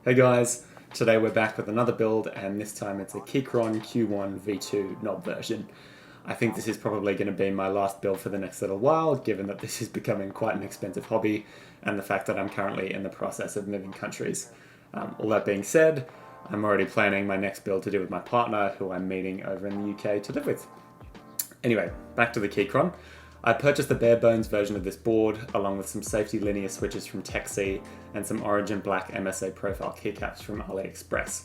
Hey guys, today we're back with another build, and this time it's a Keychron Q1 V2 knob version. I think this is probably going to be my last build for the next little while, given that this is becoming quite an expensive hobby and the fact that I'm currently in the process of moving countries. All that being said, I'm already planning my next build to do with my partner, who I'm meeting over in the UK to live with. Anyway, back to the Keychron. I purchased the bare bones version of this board, along with some safety linear switches from TechC and some orange and black MSA profile keycaps from AliExpress.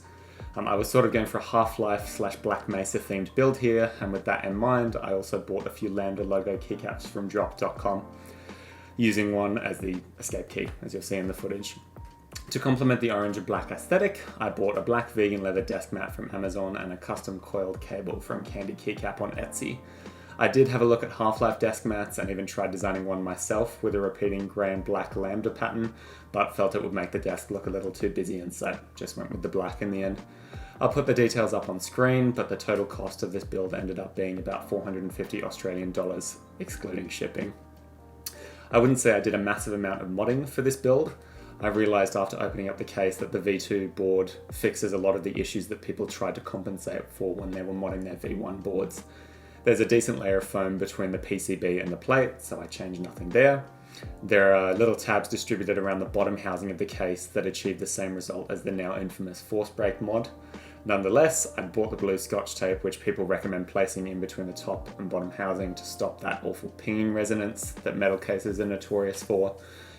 I was sort of going for a Half-Life / Black Mesa themed build here, and with that in mind, I also bought a few Lambda logo keycaps from Durock.com, using one as the escape key, as you'll see in the footage. To complement the orange and black aesthetic, I bought a black vegan leather desk mat from Amazon and a custom coiled cable from Candy Keycap on Etsy. I did have a look at Half-Life desk mats and even tried designing one myself with a repeating grey and black Lambda pattern, but felt it would make the desk look a little too busy and so just went with the black in the end. I'll put the details up on screen, but the total cost of this build ended up being about 450 Australian dollars, excluding shipping. I wouldn't say I did a massive amount of modding for this build. I realised after opening up the case that the V2 board fixes a lot of the issues that people tried to compensate for when they were modding their V1 boards. There's a decent layer of foam between the PCB and the plate, so I changed nothing there. There are little tabs distributed around the bottom housing of the case that achieve the same result as the now infamous force brake mod. Nonetheless, I bought the blue Scotch tape, which people recommend placing in between the top and bottom housing to stop that awful pinging resonance that metal cases are notorious for.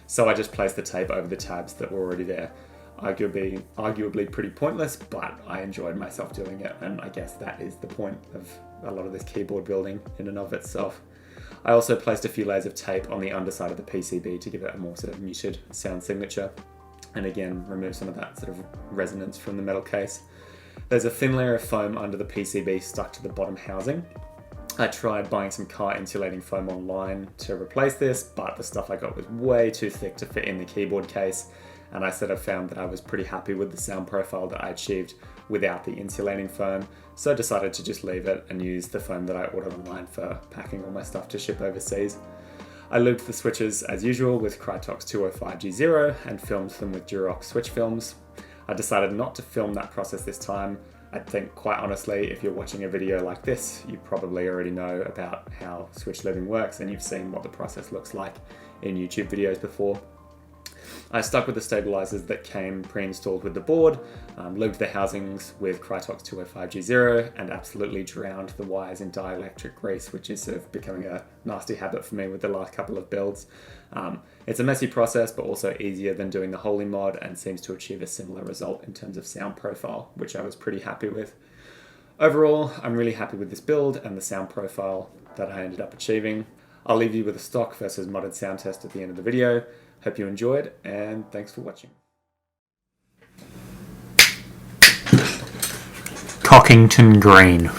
So I just placed the tape over the tabs that were already there. Arguably pretty pointless, but I enjoyed myself doing it, and I guess that is the point of a lot of this keyboard building in and of itself. I also placed a few layers of tape on the underside of the PCB to give it a more sort of muted sound signature, and again remove some of that sort of resonance from the metal case. There's a thin layer of foam under the PCB stuck to the bottom housing. I tried buying some car insulating foam online to replace this, but the stuff I got was way too thick to fit in the keyboard case, and I sort of found that I was pretty happy with the sound profile that I achieved without the insulating foam, so I decided to just leave it and use the foam that I ordered online for packing all my stuff to ship overseas. I lubed the switches as usual with Krytox 205G0 and filmed them with Durock switch films. I decided not to film that process this time. I think, quite honestly, if you're watching a video like this, you probably already know about how switch lubing works and you've seen what the process looks like in YouTube videos before. I stuck with the stabilizers that came pre-installed with the board, lubed the housings with Krytox 205G0, and absolutely drowned the wires in dielectric grease, which is sort of becoming a nasty habit for me with the last couple of builds. It's a messy process, but also easier than doing the Holy mod, and seems to achieve a similar result in terms of sound profile, which I was pretty happy with. Overall, I'm really happy with this build and the sound profile that I ended up achieving. I'll leave you with a stock versus modded sound test at the end of the video. Hope you enjoyed, and thanks for watching. Cockington Green.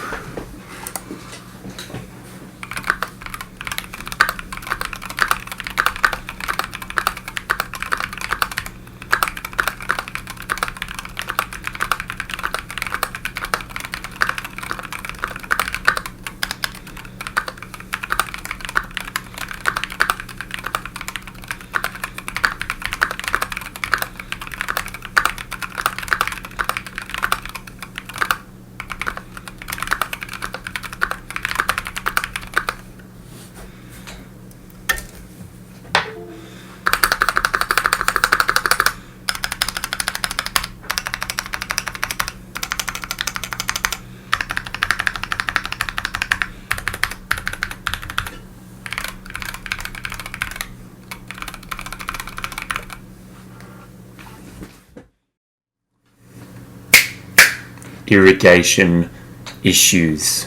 Irrigation issues.